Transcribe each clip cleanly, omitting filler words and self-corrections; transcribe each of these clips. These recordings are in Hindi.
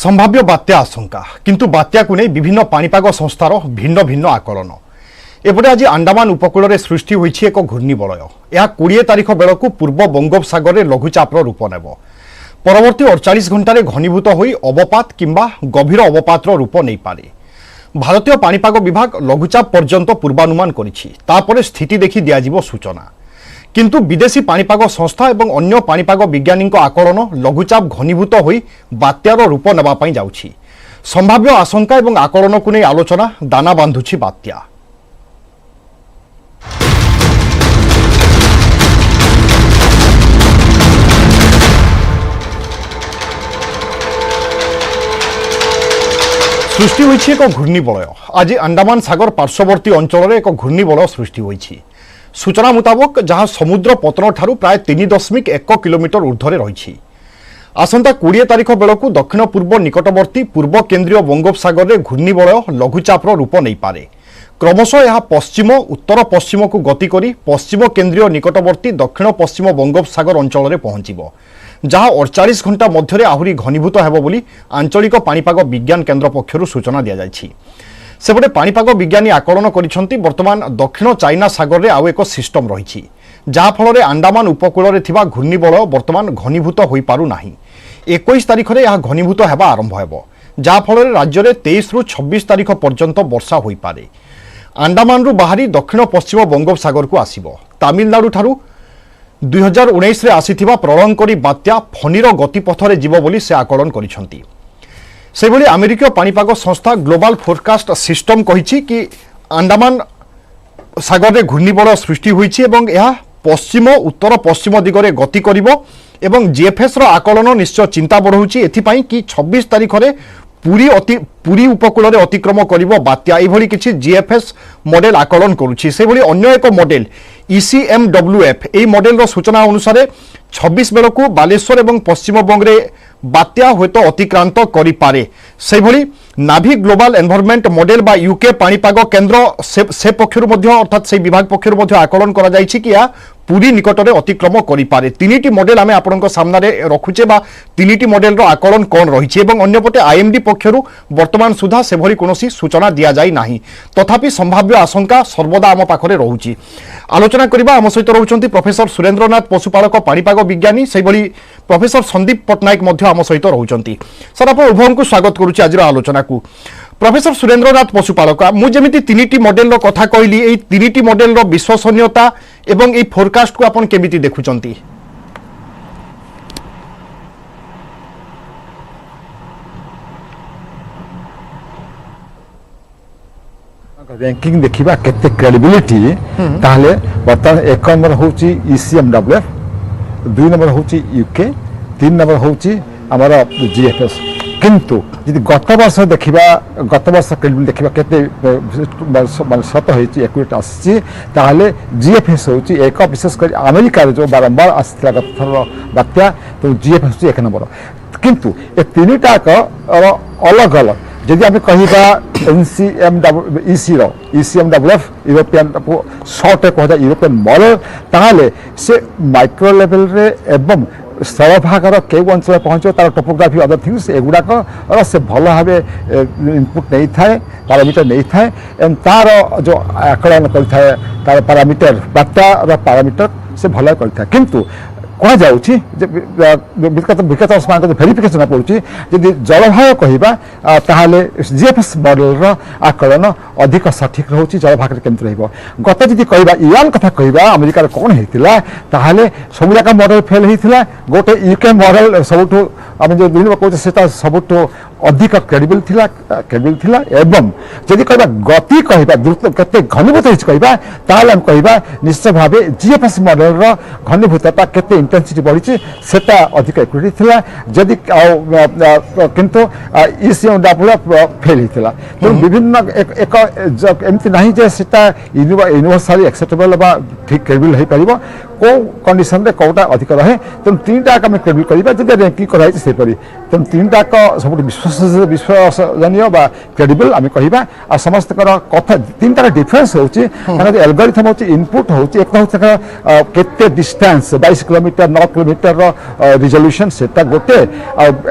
संभाव्य बात्या आशंका किंतु बात्या को नहीं विभिन्न पाणीपाग संस्थार भिन्न भिन्न आकलन एपटे आज अंडमान उपकूल में सृष्टि होइछि एक घूर्णिबलय यह 20 तारिख बेलू पूर्व बंगोपसागर में लघुचापर रूप नेब परवर्ती 48 घंटे घनीभूत होई अवपात किंबा गभीर अवपातर रूप नहीं पारे। भारतीय पाणीपाग विभाग लघुचाप पर्यंत पूर्वानुमान करिछि तापरे स्थिति देखि दियाजिबो सूचना किंतु विदेशी पाणीपाग संस्था एवं अन्य पाणीपाग वैज्ञानिक आकलन लघुचाप घनीभूत होई बात्यार रूप नेबा पई जाउछि। संभाव्य आशंका एवं आकलन को नहीं आलोचना दाना बांधुछि बात्या। सृष्टि होइछि एक घूर्णिबलय आज अंडमान सागर पार्श्ववर्ती अंचल में एक घूर्णिबलय सृष्टि होइछि। सूचना मुताबक जहां समुद्र पतन ठारू प्राय 3.1 किलोमीटर ऊर्ध्वर रही। आसंता 20 तारिख बेलू दक्षिण पूर्व निकटवर्ती पूर्व केन्द्रीय बंगोपसागर में घूर्णिबलय लघुचापर रूप नहीं पारे। क्रमशः यह पश्चिम उत्तर पश्चिम को गति करी पश्चिम केन्द्रीय निकटवर्ती दक्षिण पश्चिम बंगोपसागर अंचल में पहुंचब जहां 48 घंटा मध्य आहरी घनीभूत हेब बोली आंचलिक पाणीपाग विज्ञान केन्द्र पक्षरु सूचना दिया जायछि। सेपटे पाणीपाग विज्ञानी आकलन करिसेंति वर्तमान दक्षिण चाइना सागर में आउ एक सिस्टम रही जहाँ फल अंडमान उपकूल में थिबा घूर्णिबलय वर्तमान घनीभूत हो पारु नाही। 21 तारिख में यह घनीभूत हेबा आरंभ हेब जहाँ फल राज्य में 23 रु 26 तारिख पर्यंत वर्षा हो पारे। अंडमान रु बाहरी दक्षिण पश्चिम बंगोपसागर को आसिबो। तामिलनाडु ठारू 2019 रे आसीथिबा प्रलयंकरी बात्या फनीर गतिपथरे जीव बोली से आकलन करिसेंति। सेभली अमेरिकीय पाणीपाग संस्था ग्लोबल फोरकास्ट सिस्टम कहिछि कि अंडमान सागर में घूर्णिबलय सृष्टि होइछि एवं यह पश्चिम उत्तर पश्चिम दिगरे गति करिवो एवं जीएफएस रो आकलन निश्चय चिंता बढ़ौछि एथिपाई कि 26 तारिख रे पुरी उपकूल में अतिक्रम करिवो बात्या एभली किछि जीएफएस मॉडल आकलन करुछि। सेभली अन्य एक मॉडल ECMWF एई मॉडल रो सूचना अनुसार 26 बेलू बालेश्वर एवं पश्चिमबंग रे बात्या हयत अतिक्रांत करि पारे। सेभली नाभि ग्लोबल एनवायरनमेंट मॉडल बा यूके पाणीपाग केन्द्र से पक्षरु मध्य अर्थात से विभाग पक्षरु मध्य आकलन करा जायछि कि या पूरी निकट में अतिक्रम करि पारे। तीनिटी मॉडल आमे आपनक सामने रखुचे बा तीनिटी मॉडल रो आकलन कोन रहिछि एवं अन्यपटे आईएमडी पक्षरु वर्तमान सुधा सेभली कोनोसी सूचना दिया जाय नाही। तथापि संभाव्य आशंका सर्वदा आम पाखरे रहुछि। आलोचना करिबा आम सहित रहुचंती प्रोफेसर सुरेंद्रनाथ पशुपालक पाणीपाग विज्ञानी सेभली प्रोफेसर संदीप पट्टनायक मध्य आम सहित रहुचंती। सर आप उभय को स्वागत करुछि आज आलोचना को। प्रोफेसर सुरेंद्रनाथ पशुपालक मुझे तीनिटी मॉडल कथा कहली ए तीनिटी मॉडल विश्वसनीयता एवं ए फोरकास्ट को आपण केमिति देखुचंती? रैंकिंग देखिबा केते क्रेडिबिलिटी ताहले वर्तमान 1 नंबर होची ECMWF 2 नंबर होची यूके 3 नंबर होची हमारा जीएफएस किंतु यदि गत वर्ष देखिबा गत वर्ष क्रेडिबिलिटी देखिबा केते मान सत होईची एक्यूरेट आसी ताहले जीएफएस होची एक विशेष कर अमेरिका जो बारंबार आसिला गत थर बात्या तो जीएफएस होची 1 नंबर किंतु ए तीनटा का अलग अलग जदि आम कहिबा ECMWF यूरोपियन शॉर्ट कह यूरोपियन मॉडल ताहले से माइक्रो लेवल रे एवं स्थलभागर केउ अंचल पहुँचो तार टोपोग्राफी अदर थिंग्स एगुड़ाक से भल भाव इनपुट नहीं थाए पारामीटर नहीं थाए एवं तार जो आकलन कर तार पारामीटर बात्यार पारामीटर से भल कर किंतु कह जाऊँगी विगत वर्ष मान भेरिफिकेशन पड़ुची जदि जलभाग कहवा ताहले जीएफएस मॉडल आकलन अधिक सठिक रोचे जलभाग केमती रहिबो। गत जदि कहवा इरान कथा कहवा अमेरिका कौन होता ताहले सबुजाक मॉडल फेल होता गोटे यूके मॉडल सबुठू आम जो दुई कहे से सबुठ अधिक क्रेडिबल थिला एवं जदि कहवा गति कहवा द्रुत केते घनीभूत होइछ कहवा ताहले हम कहवा निश्चय भाव जीएफएस मॉडल घनीभूतता केते इंटेंसिटी बढ़ी सेटा अधिक एक्यूरेट थिला जदि किंतु ECMWF फेल होता तो विभिन्न एक एमती नहीं जे सेटा यूनिवर्सली एक्सेप्टेबल बा ठीक क्रेडिबल हो पारिबो को कंडीशन रे कोटा अधिक रहे तेणु तीन टाक आम क्रेडिट करवा जब रैंकिंग कराई सेपरी तेणु तीन टाक सब विश्वसनीय बा क्रेडिबल आम कहवा आ समस्त कथा तीन टाक डिफरेन्स होची एल्गोरिथम होची इनपुट होची एक केते डिस्टेंस 22 किलोमीटर 9 किलोमीटर रिजोल्यूशन सेटा गोटे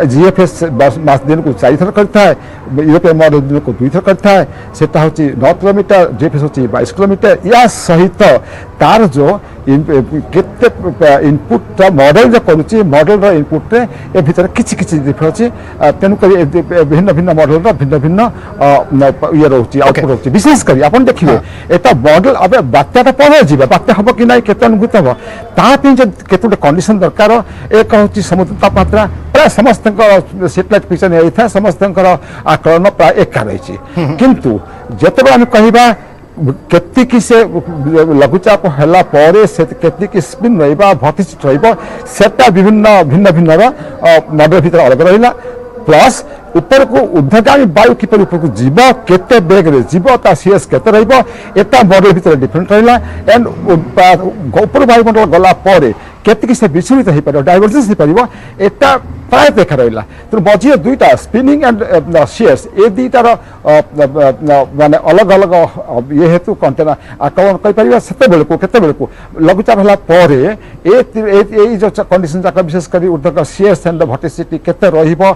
जीएफएस मास दिन को 4 थर करता है यूरोपियन मॉडल दिन को 2 थर करता है सेटा होची 9 किलोमीटर जीएफएस होची 22 किलोमीटर या सहित तार जो केते इनपुट मॉडल जो करूची मॉडल रो इनपुट रे ए भीतर किछि किछि डिफरेंस तेनु करी भिन्न भिन्न मॉडल रो भिन्न भिन्न ये रहउची आउटपुट रहउची विशेष करी अपन देखिबे एटा मॉडल अबे बात्याटा परे जीवा बात्या हबो कि नाही केते अनुभूत हबो ता पे जे केते कंडीशन दरकार एक होची समुद्र तापमात्रा प्राय समस्त सैटेलाइट पिक्चर नै था समस्त आकलन प्राय एक रही किंतु जेतबे हम कहिबा केतिकी से लघुचाप हला परे से केतिकी स्पिन रहिबा भटिचिट रहिबो सेटा विभिन्न भिन्न भिन्न मॉडल भीतर अलग रहिला प्लस ऊपर को ऊर्ध्वगामी वायु किपर ऊपर को जीव केते बेग रे जीव ता सीएस केते रहिबो एटा मॉडल भीतर डिफरेंट रहिला एंड ऊपर वायुमंडल गला परे केतिकी से विचलित हो पारो डाइवर्जेंस हो पारो एटा प्राय देखा रहिला तो मझे दुईटा स्पिनिंग एंड सीएस ए दुईटार माने अलग अलग ये हेतु कंटेनर आकलन करि परिबा सेते बेले को केते बेले को लघुचाप हला परे ए जो कंडीशन जाक विशेष करी ऊर्ध्वक सीएस एंड भर्टिसिटी केते रहिबो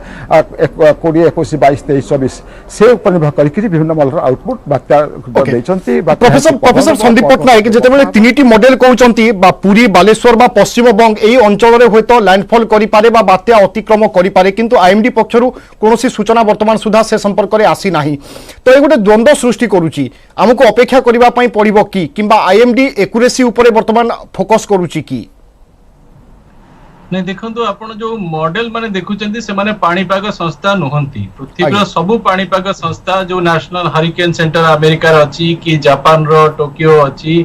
20 21 22 23 24 से ऊपर निर्भर करी विभिन्न मॉडल आउटपुट बात्या दैचंती प्रोफेसर संदीप पटनायक जेतेबेले तीनिटी मॉडल कहउचंती बा पुरी बालेश्वर बा पश्चिम बंग एई अंचल रे होतो लैंडफॉल करि पारे बा बात्या अतिक्रम करि पारे किंतु आईएमडी पक्षरु कोनोसी सूचना वर्तमान सुधा से संपर्क रे आसी नाही तो ए गोटे द्वंद्व सृष्टि करूची हमको अपेक्षा करिबा पई पड़िबो की किंबा आईएमडी एक्यूरेसी ऊपर वर्तमान फोकस करूची की नहीं देखो आपण जो मॉडल माने देखुचंती से माने पाणीपाग संस्था नुहंती पृथ्वी सबु पाणीपाग संस्था जो नेशनल हरिकेन सेंटर अमेरिका रो अछि कि जापान रो टोक्यो अछि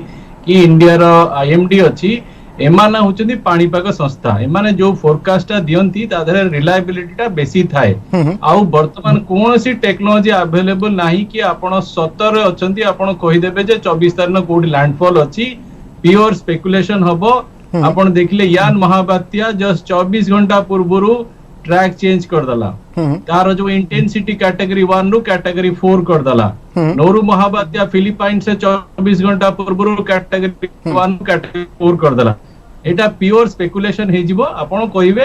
कि इंडिया रो आईएमडी अछि एमाना होचंती पाणीपाग संस्था एमाने जो फोरकास्ट दियंती तादरे रिलायबिलिटी ता बेसी थाए आउ वर्तमान कोनोसी टेक्नोलॉजी अवेलेबल नाही कि आपण सतर अछंती आपण कहि देबे जे 24 तारिख कोडी लैंडफॉल अछि प्योर स्पेकुलेशन हबो आपण देखले यान महाबात्या जस्ट 24 घंटा पूर्वरु ट्रैक चेंज कर दला तार जो इंटेंसिटी कैटेगरी 1 रु कैटेगरी 4 कर दला नोरु महाबात्या फिलिपाइन से 24 घंटा पूर्वरु कैटेगरी 1 कैटेगरी 4 कर दला एटा प्योर स्पेकुलेशन हे जिवो आपण कहिबे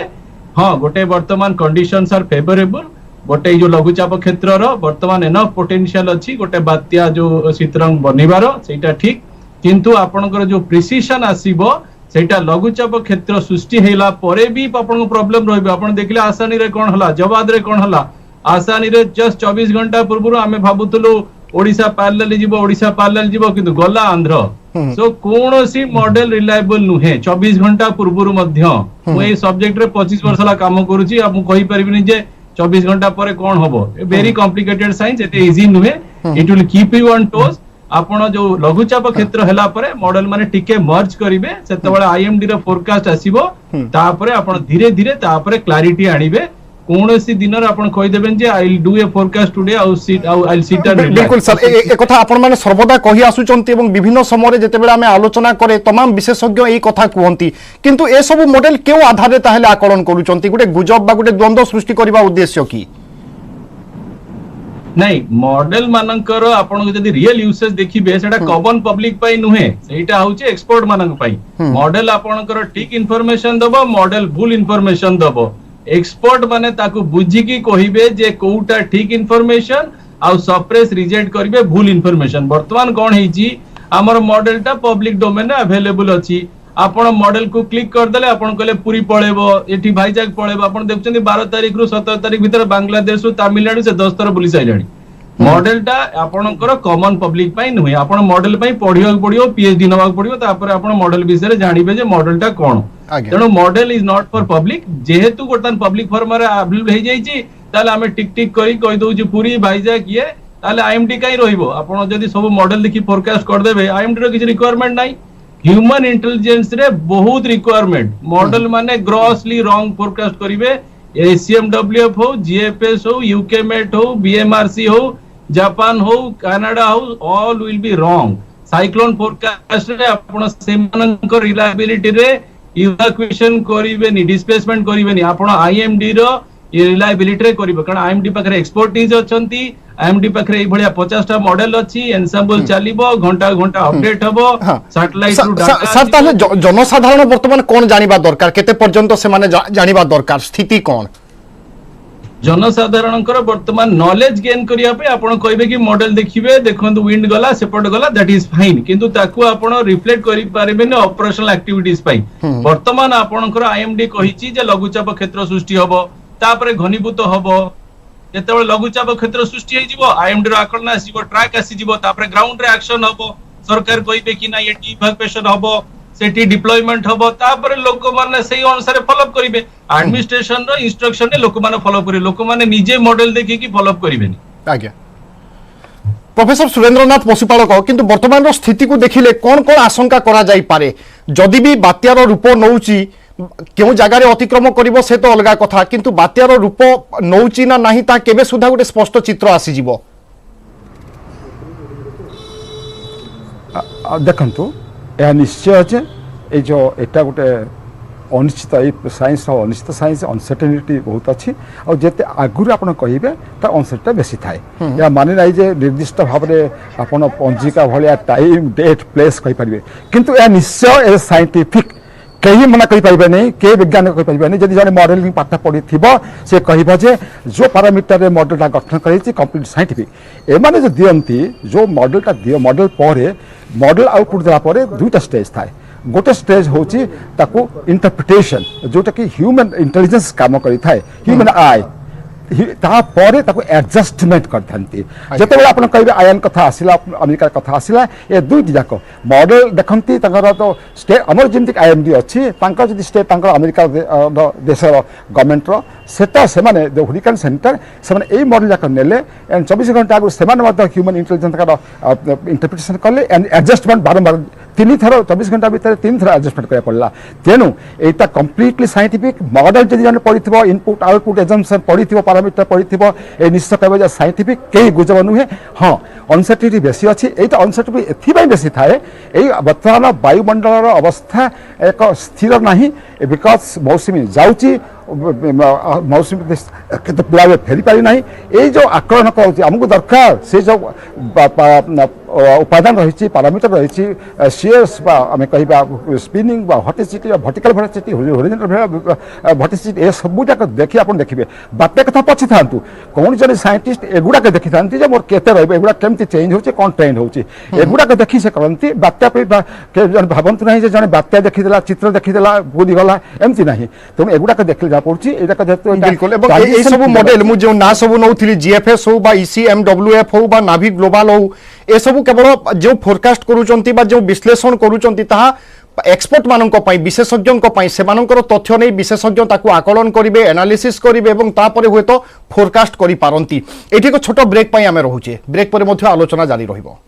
हां गोटे वर्तमान कंडीशंस आर फेवरेबल गोटे जो लघुचाप क्षेत्र रो वर्तमान एनफ पोटेंशियल अछि गोटे बात्या जो शीतरंग बनिबारो सेटा ठीक किंतु आपनकर जो प्रिसिजन आसीबो सेटा लघुचाप क्षेत्र सृष्टि हैला परे भी आपन प्रॉब्लम रहबे आपण देखले आसानी रे कोन हला जवाद रे कोन हला आसानी रे जस्ट 24 घंटा पूर्व आमे भाबुतलु ओडिसा पैरेलल जीवो किंतु गला आंध्र सो कोनोसी मॉडल रिलायबल नुहे 24 घंटा पूर्व मध्य मु ए सब्जेक्ट रे 25 वर्ष ला काम करूची अब मु कहि परबिनी जे 24 घंटा परे कोन हबो वेरी कॉम्प्लिकेटेड साइंस एते इजी नुहे it will keep you on toes आपण जो लघुचाप क्षेत्र हैला परे मॉडल माने टिके मर्ज करिवे सेतबेला आईएमडी रो फोरकास्ट आसीबो तापरे आपण धीरे धीरे तापरे क्लैरिटी आनिबे कोनोसी दिनर आपण कहि देबेन जे I will do a forecast today I will sit and बिल्कुल सर ए कथा आपण माने सर्वदा कहि आसुचंती एवं विभिन्न समय रे जेतेबेला हमें आलोचना करे तमाम विशेषज्ञ एई कथा कहंती किंतु ए सब मॉडल केउ आधार रे ताहेले आकलन करूचंती गुटे गुजब बा गुटे द्वंद्व सृष्टि करबा उद्देश्य की नहीं मॉडल मानकर आपण जदी रियल यूसेज देखिबे सेटा कॉमन पब्लिक पई नुहे सेटा होचे एक्सपर्ट मानक पई मॉडल आपणकर ठीक इंफॉर्मेशन दबो मॉडल भूल इंफॉर्मेशन दबो एक्सपर्ट माने ताकू बुझी की कहिबे जे कोउटा ठीक इंफॉर्मेशन आ सप्रेस रिजेक्ट करिवे भूल इंफॉर्मेशन वर्तमान कोन हेची हमर मॉडलटा पब्लिक डोमेन रे अवेलेबल अछि आपण मॉडल को क्लिक कर देले आपण कहले पूरी पळेबो एठी भाईजाग पळेबो आपण देखुचंदी 12 तारिख रु 17 तारिख भीतर बांग्लादेश रु तमिलनाडु से 10 थर बुली साइलाणी मॉडलटा आपणकर कॉमन पब्लिक पई नुहे आपण मॉडल पई पढियो पडियो पीएचडी नवा पडियो तापर आपण मॉडल विषय रे जानिबे जे मॉडलटा कोन तेणु model is not for public जेहेतु गोटन पब्लिक फॉर्म रे अवेलेबल हे जाईची ताले हमें टिक टिक करी कहि दउ जे पूरी भाईजाग ये ताले आईएमडी काई रहिबो आपण जदी सब मॉडल देखि फोरकास्ट कर देबे आईएमडी रो किछ रिक्वायरमेंट नाही ह्यूमन इंटेलिजेंस रे बहुत रिक्वायरमेंट मॉडल माने ग्रॉसली रॉन्ग फोरकास्ट करिवे एसीएमडब्ल्यूएफ हो जीएफएस हो यूकेमेट हो बीएमआरसी हो जापान हो कनाडा हो all will be wrong cyclone forecast रे आपण सेमानक रिलायबिलिटी रे इवैक्यूएशन करिवेनी डिस्प्लेसमेंट करिवेनी आपण आईएमडी रो रिलायबिलिटी रे करिवे कारण आईएमडी पाखरे एक्सपर्टीज अछंती आईएमडी पाखरे ए भलिया 50 टा मॉडल अछि एनसेम्बल चलिबो घंटा घंटा अपडेट हबो सैटेलाइट रु डाटा सर ताले जनसाधारण वर्तमान कोन जानिबा दरकार केते पर्यंत से माने जानिबा दरकार स्थिति कोन जनसाधारण वर्तमान नॉलेज गेन करिया पे आपण कहबे कि मॉडल देखिबे देखंतु विंड गला सेपट गला दैट इज फाइन किंतु ताकू आपण रिफ्लेक्ट करि पारिबे न ऑपरेशनल एक्टिविटीज पई वर्तमान आपणकर आईएमडी कहिछि जे लघुचाप क्षेत्र सृष्टि हबो तापरे घनीभूत हबो जेतेबे लघुचाप क्षेत्र सृष्टि हे जिवो आईएमडी रो आकलन आसीबो ट्रैक आसी जिवो तापरे ग्राउंड रे एक्शन हबो सरकार कहबे कि ना एटी इवैक्यूएशन हबो सेठी डिप्लॉयमेंट हबो तापरे लोक माने सेही अनुसार फॉलो अप करिवे एडमिनिस्ट्रेशन रो इंस्ट्रक्शन ने लोक माने फॉलो करिवे लोक माने निजे मॉडल देखि कि फॉलो अप करिवेनी आज्ञा प्रोफेसर सुरेंद्रनाथ पशुपालक किंतु वर्तमान स्थिति को देखिले कौन कौन आशंका करा जाई पारे जदि भी बात्यार रूप नौची क्यों जगार अतिक्रम करिवो से तो अलग कथा किंतु बात्यार रूप नौची ना नहीं ता केबे सुधा गोटे स्पष्ट चित्र आसी जिवो देखंतु यह निश्चय अच्छे ये जो एटा गोटे अनिश्चित साइंस अनिश्चित साइंस अनसर्टेनिटी बहुत अच्छी और जिते आगुरी आप कहे तार अनसर्टेनिटी बेसी थाए या माने ना जे निर्दिष्ट भाव में आपन पंजिका भाया टाइम डेट प्लेस कहींपारे किंतु यह निश्चय साइंटिफिक कहीं मना करें नहीं कई वैज्ञानिक कहींपारे नहीं जब जब मॉडलिंग पाठ पढ़ी से कह जो पारामीटर मॉडलटा गठन कर कंप्लीट साइंटिफिक एमाने जो दियंती जो मॉडलटा दियो मॉडल पर मॉडल आउटपुट देला दुईटा स्टेज थाए गोटे स्टेज होची ताको इंटरप्रिटेशन जोटा कि ह्यूमन इंटेलिजेंस काम करि थाए ह्यूमन आई तापर ताको एडजस्टमेंट करथांती जते आपण कहबे आयन कथा आसिला अमेरिका कथा आसिला ए दुईटी जाक मॉडल देखंती तंगर तो स्टेट हमर जेंति आईएमडी अछि तांका जदि स्टेट तांकर अमेरिका देशर गवर्नमेंट रो सेटा से माने द हुरिकेन सेंटर से माने ए मॉडल जाक नेले एंड 24 घंटा आगु से माने मत ह्यूमन इंटेलिजेंस का इंटरप्रिटेशन करले एंड एडजस्टमेंट बारंबार 3 थर 24 घंटा भीतर 3 थर एडजस्टमेंट करा पड़ला तेनु एटा कंप्लीटली साइंटिफिक मॉडल जदि जने पढिथिबो इनपुट आउटपुट एजम्पशन पढिथिबो पारामीटर पढिथिबो ए निश्चय कहबो जे साइंटिफिक केही गुजब नुहे हां अनसर्टेनिटी बेसी अछि एटा अनसर्टेनिटी एथिबाई बेसी थाए ए वर्तमान वायुमंडलर अवस्था एक स्थिर नाही बिकॉज मौसमी जाउची मौसमी केते पिलावे फेरी पारि नाही ए जो आकलन कहउची हमकु दरकार से जो उपादान रही पारामीटर रही सीएस आम कह स्पिनिंग भर्टिसिटी भर्टिकल भर्टिसिटी हॉरिजॉन्टल भर्टिसिटी ए सबूक देखिए आप देखिए बात्या कथा पछी था कौन जन साइंटिस्ट एगुड़ाक देखी था मोर केते रही एगुड़ा केमती चेंज होची कौन ट्रेंड होची एगुड़ाक देखी से करती बात्या भावतु ना जन बात्या देखीदेला चित्र देखीदेला बुझी गला एमती ना तेणु एगुड़ाक देखिले जा पड़ी बिल्कुल सब मॉडल मुझे ना सब नौली जीएफएस हो ECMWF हो नाभि ग्लोबाल हो ए सब केवल जो फोरकास्ट करूचंती बा जो विश्लेषण करूचंती ताहा एक्सपर्ट मानक पई विशेषज्ञों पई सेमानकर तथ्य नहीं विशेषज्ञ ताकू आकलन करिवे एनालिसिस करिवे एवं तापरे हुए तो फोरकास्ट करि पारंती एठी को छोटो ब्रेक पई आमे रहुचे ब्रेक परे मध्ये आलोचना जारी रहिबो।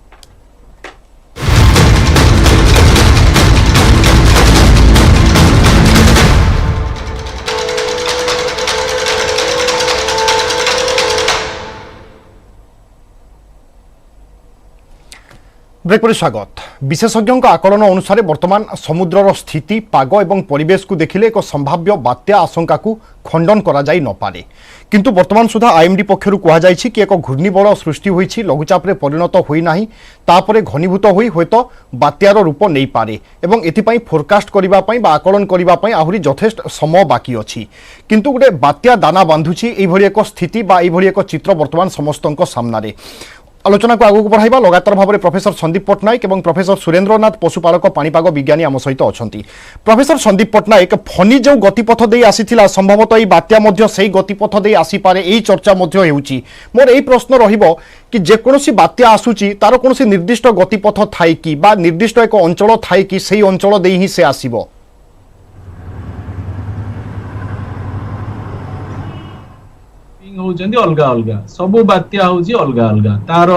ब्रेक पर स्वागत विशेषज्ञों आकलन अनुसार वर्तमान समुद्रर स्थिति पाग एवं परिवेश को देखिले एक संभाव्य बात्या आशंका को खंडन करा जाई न पारे किंतु वर्तमान सुधा आईएमडी पक्षरु कहा जायछि कि एक घूर्णिबल सृष्टि होईछि लघुचाप रे परिणत होई नाही तापरे घनीभूत होई होयतो बात्यार रूप नै पारे एवं एथिपई फोरकास्ट करिबा पई बा आकलन करिबा पई आहुरी यथेष्ट समय बाकी अछि किंतु गोटे बात्या दाना बांधुछि एई भली एक स्थिति बा एई भली एक चित्र वर्तमान समस्तक सामने आलोचना को आगू बढ़ाइबा लगातार भाव में प्रोफेसर संदीप पट्टनायक और प्रोफेसर सुरेंद्रनाथ पशुपालक पाणीपाग विज्ञानी आम सहित अच्छा प्रोफेसर संदीप पट्टनायक फनी जो गतिपथ दे आसीथिला संभवतः यह बात्या मध्य सही गतिपथ दे आसीपारे यही चर्चा मध्य हेउची मोर यही प्रश्न रहिबो कि जेकोसी बात्या आसुची तार कोनोसी निर्दिष्ट गतिपथ थाई कि बा निर्दिष्ट एक अंचल थाई कि सही अंचल दे ही से आसीबो होउचंदी अलगा अलगा सबु बात्या होउची अलगा अलगा तार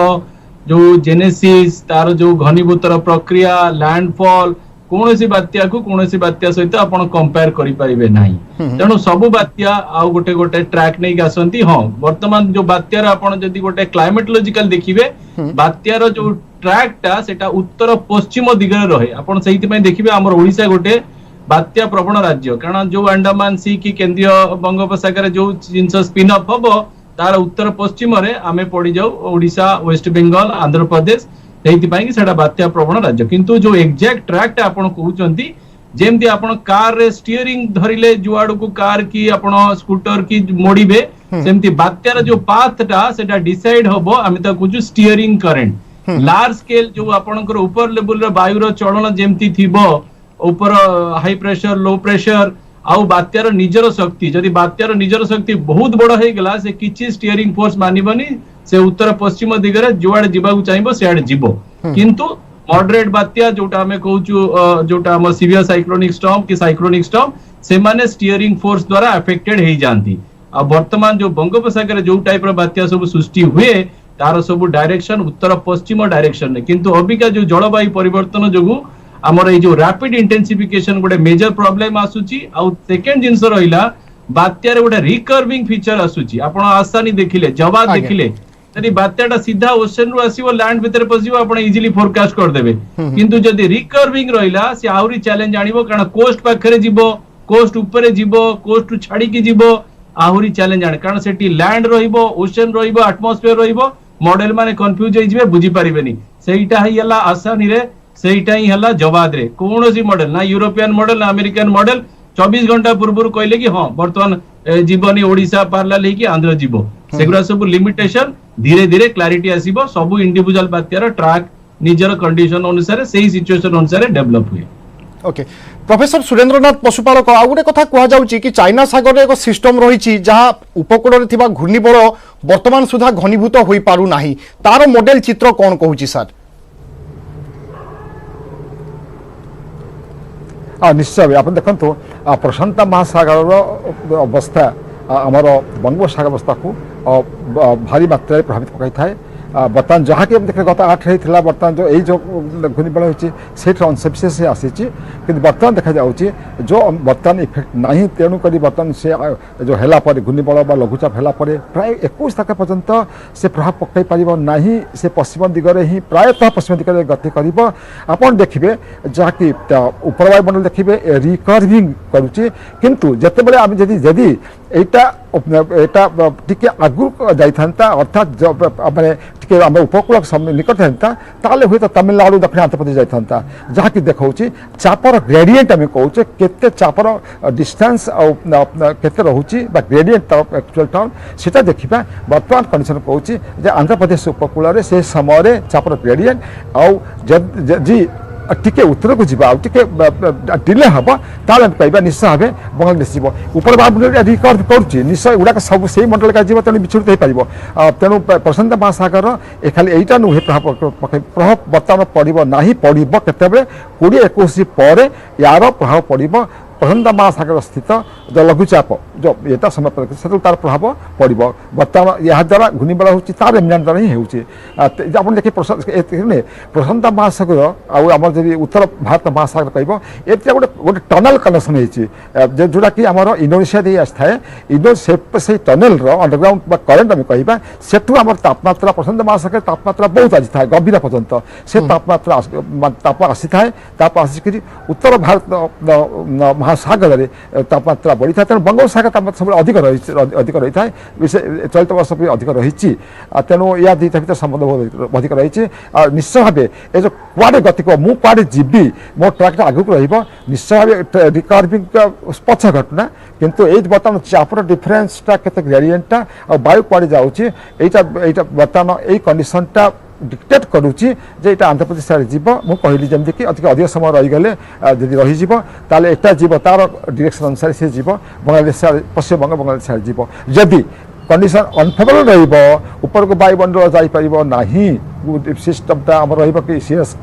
जो जेनेसिस तार जो घनीभूतर प्रक्रिया लैंडफॉल कोनोसी बात्या सहित आपण कंपेयर करि परिबे नाही तेणु सबु बात्या आ गोटे गोटे ट्रैक नै आसंती हां वर्तमान जो बात्यार आपण जदी गोटे क्लाइमेटोलॉजिकल देखिबे बात्यार जो ट्रैकटा सेटा उत्तर पश्चिम दिगरे रहे आपण सेहिति पय देखिबे हमर ओडिसा गोटे बात्या प्रवण राज्य कारण जो अंडमान सी की केंद्रीय बंगोपसागर जो जिनस स्पिन अप हबो तार उत्तर पश्चिम रे आमे पड़ी जाऊ ओडिशा वेस्ट बेंगल आंध्र प्रदेश सेहिति पय कि सेटा बात्या प्रवण राज्य किंतु जो एग्जैक्ट ट्रैकटा आपण कहउचंती जेमती आपण कार रे स्टीयरिंग धरिले जुआडू को कार की आपण स्कूटर की मोड़ीबे सेमती बात्यार जो पाथटा सेटा डिसाइड हबो आमे त कुछ स्टीयरिंग करंट लार्ज स्केल जो आपनकर ऊपर लेवल रे वायु रो चलन जेमती थिबो ऊपर हाई प्रेशर लो प्रेशर आउ बात्यार निजर शक्ति जदि बात्यार निजर शक्ति बहुत बड़ हे गला से किछि स्टीयरिंग फोर्स मानिबनी से उत्तर पश्चिम दिगरे जुआडे जिबाकू चाहिबो सेआडे जिवो किंतु मॉडरेट बात्या जोटा हमें कहूँ जोटा हम सीवियर साइक्लोनिक स्टॉर्म कि साइक्लोनिक स्टॉर्म से माने स्टीयरिंग फोर्स द्वारा अफेक्टेड हो जाती आ वर्तमान जो बंगोपसागर जो टाइप रो बात्या सब सृष्टि हुए तार सब डायरेक्शन उत्तर पश्चिम डायरेक्शन ने किंतु अबिका जो जलवायु परिवर्तन जोगु हमर ए जो रैपिड इंटेंसिफिकेशन गोटे मेजर प्रॉब्लम आसुची आ सेकंड जिंस रहिला बात्या रे गोटे रिकर्विंग फीचर आसुची आपण आसानी देखिले जवाब देखिले यदि बात्याटा सीधा ओशन रु आसीबो लैंड भितर पसिबो आपण इजीली फोरकास्ट कर देबे किंतु जदि रिकर्विंग रहिला से आउरी चैलेंज आनिबो कारण कोस्ट पाखरे जिवो कोस्ट ऊपरे जिवो कोस्ट छाड़ी की जिवो आहुरी चैलेंज आने कारण सेठी लैंड रहिबो ओशन रहिबो एटमॉस्फेयर रहिबो मॉडल माने कंफ्यूज होई जिवे बुझी परिबेनी सेहीटा ही हला आसानी रे सेहीटा ही हला जवाब रे कोनोसी मॉडल ना यूरोपियन मॉडल ना अमेरिकन मॉडल 24 घंटा पूर्व कहले कि हां वर्तमान जीवनी ओडिसा पार्लाल हे कि आंध्र जीवो सेगुरा सब लिमिटेशन धीरे धीरे क्लैरिटी आसीबो सब इंडिविजुअल बात्यार ट्रैक निजर कंडीशन अनुसार सेही सिचुएशन अनुसार डेवलप हुए ओके प्रोफेसर सुरेंद्रनाथ पशुपालक आ गोटे कथा कह जाउची कि चाइना सागर रे एक सिस्टम रही जहाँ उपकूल रे थिबा घूर्णिबल वर्तमान सुधा घनीभूत होई पारु नाही तार मॉडल चित्र कौन कहूची सर निश्चय आप देखो प्रशांत महासागर अवस्था आमर बंगोपसागर अवस्था को भारी मात्रा प्रभावित पकई थाए बर्तमान जहाँ कि देखिए गत 8 होता बर्तमान जो यही जो घूर्णिबल होती से अंशविशेष आसी कि बर्तमान देखा जाऊँगी जो बर्तमान इफेक्ट नहीं तेणुक बर्तमान से जो है घूर्णिबल लघुचाप है प्राय 21 तक पर्यंत से प्रभाव पकई पार ना से पश्चिम दिगरे ही प्रायतः पश्चिम दिगरे गति कर आपड़ देखिए जहाँकि ऊपर वायुमंडल देखिए रिकर्विंग करुच्ची किंतु जिते बड़े आम जदि टिके आगु जाता अर्थात मैंने टिके आम उपकूल निकट था ताले हुए तो तमिलनाडु दक्षिण आंध्र प्रदेश जाता जहाँकि देखा चापर ग्रेडिएंट आम कहूचे केते चापर डिस्टेंस केते रोचे ग्रेडिएंट एक्चुअल टर्म से देखा बर्तमान कंडीशन कहूँ आंध्र प्रदेश उपकूल से समय चापर ग्रेडिएंट आउ जी टिके उत्तर को जीवा टिके डिले हम ताले कहवा निश्चय भाव बांग्लादेश जीव ऊपर वायुमंडल रिकर्व करुच्ची निश्चय गुड़ाक सब से मंडल का जीव तेणु विच्छेदित हो पार तेणु प्रशांत महासागर खाली यहीटा नुहे प्रभाव बर्तमान पड़ो ना पड़ो केतबे 20-21 पर यार प्रभाव पड़ो प्रशांत महासागर स्थित जो लघुचाप जो यहाँ समय पर तार प्रभाव पड़ो बर्तमान या द्वारा घूर्णिबल होती तार एमिनेंट द्वारा ही होती देखिए प्रशांत महासागर आम जब उत्तर भारत महासागर कह ये गोटे टनल कनेक्शन होती जोटा कि आम इंडोनेशिया दे आए से टनल अंडरग्राउंड करेन्ट आम कह सेठू आम तापमात्रा प्रशांत महासागर तापमात्रा बहुत आसी था गभीर पर्यंत से तापमात्रा ताप आसी था ताप आसिक उत्तर भारत महासागर तापमात्रा बढ़ी था तेणु बंगोपसागर तापमात्रा सब अधिक रही था चलित वर्ष भी अधिक रही तेणु या दुईटा भर संबंध अधिक रही निश्चय भाव ये जो कुआडे गति को मु कुआडे जीवी मो ट्रैक आगु रही निश्चय भाव रिकर्विंग पछ घटना किंतु ये बर्तमान चापर डिफरेन्सटा के ग्रेडिएंटा और वायु कुआडे जाऊँगी यहाँ बर्तमान यही कंडीशनटा डिक्टेट करुच्ची जे यहाँ आंध्र प्रदेश आड़े जीव मुझे कहली जमी कि अधिक समय रहीगले जब रहीज ताले एटा जीव तार डिरेक्शन अनुसार सी जीव बांग्लादेश पश्चिम बंग बांग्लादेश आड़े जीव जदि कंडीशन अनफेवरेबल ऊपर को वायुमंडल जापर ना सिस्टमटा आम कि सीरियस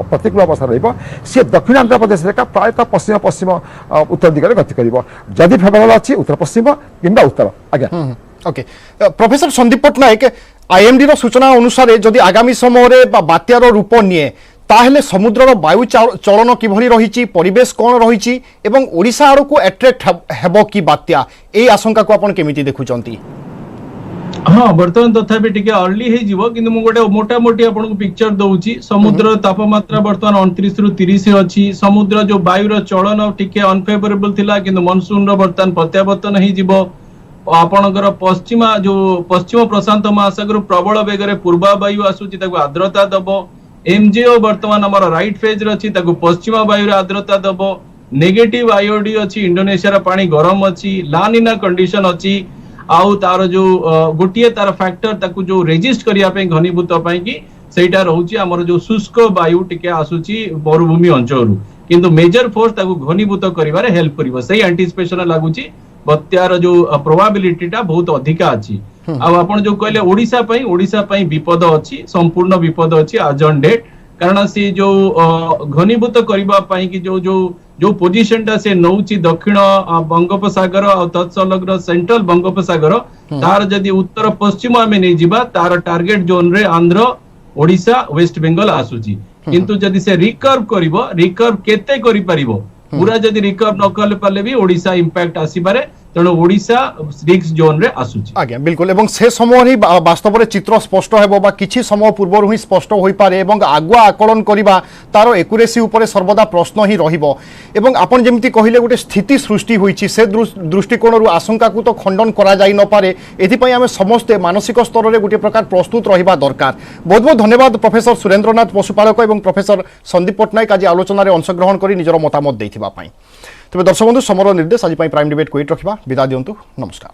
प्रतिकूल अवस्था सी दक्षिण आंध्र प्रदेश प्रायतः पश्चिम पश्चिम उत्तर दिगरे गति कर जदि फेवरेबल अच्छी उत्तर पश्चिम कि उत्तर आज्ञा okay professor Sandeep Pattnaik IMD रो सूचना अनुसार जदि आगामी समय बात्यार रूप निए ताहेले समुद्रर वायु चलन किभली रही परिवेश कौन रही एवं ओडिशा आड़ को एट्रैक्ट हेबो कि बात्या ए आशंका को आपण केमिति देखुचंती हाँ बर्तमान तथापि टिके अर्ली हे जीवो किंतु मु गोटे मोटा मोटी आपन पिक्चर दउची समुद्र तापमात्रा बर्तमान 29 रु 30 अछि समुद्र जो वायु रो चलन टिके अनफेवरेबल थिला किंतु मानसून रो बर्तमान प्रत्यावर्तन हे जीवो आपणकर पश्चिम प्रशांत महासागर प्रबल बेगरे पूर्वा वायु आसुची ताको आर्द्रता दबो एमजेओ बर्तमान हमर राइट फेज रे अछि ताको पश्चिम वायु रे आर्द्रता दबो नेगेटिव आईओडी अछि इंडोनेशिया रा पानी गरम अछि लानिना कंडीशन अछि आउ तार जो गोटिए तार फैक्टर ताकू जो रेजिस्ट करिया पे घनीभूत पई कि सेटा रहउची हमर जो शुष्क वायु टिके आसुची मरुभूमि अंचल किंतु मेजर फोर्स ताकू घनीभूत करिवारे हेल्प करिवो सही एंटीसिपेशन लागुची बत्यार जो प्रोबेबिलिटी टा बहुत अधिका अछि आ आपण जो कहले ओडिसा पई विपद अछि संपूर्ण विपद अछि आज ऑन डेट कारण से जो घनीभूत करिबा पई कि जो पोजीशन टा से नौची दक्षिण बंगोपसागर और तत्सलग्न सेंट्रल बंगोपसागर तार जदि उत्तर पश्चिम आमे नै जिबा तार टार्गेट जोन रे आंध्र ओडिशा वेस्ट बेंगल आसुची किंतु जदि से रिकर्व केते करि परिबो पूरा जदि रिकवर न कर पाले भी ओडिशा इंपैक्ट आसीबारे तेणु ओडिशा रिस्क जोन रे आसुची आज्ञा बिल्कुल एवं से समय ही वास्तव में चित्र स्पष्ट हेबो बा किछि समय पूर्व ही स्पष्ट होई पारे एवं आगुआ आकलन करिबा तारो एक्युरेसी ऊपर सर्वदा प्रश्न ही रहिबो एवं आपण जेमति कहिले गोटे स्थिति सृष्टि होईछि से दृष्टिकोण रु आशंका को तो खंडन करा जाई न पारे एथि पई आमे समस्त मानसिक स्तर रे गोटे प्रकार प्रस्तुत रहिबा दरकार बहुत बहुत धन्यवाद प्रोफेसर सुरेंद्रनाथ पशुपालक एवं प्रोफेसर संदीप पटनायक आज आलोचना रे अंशग्रहण करी निजर मतामत देथिबा पई तबे दर्शक बंधु समर निर्देश आज प्राइम डिबेट को रखा विदा दिंतु नमस्कार।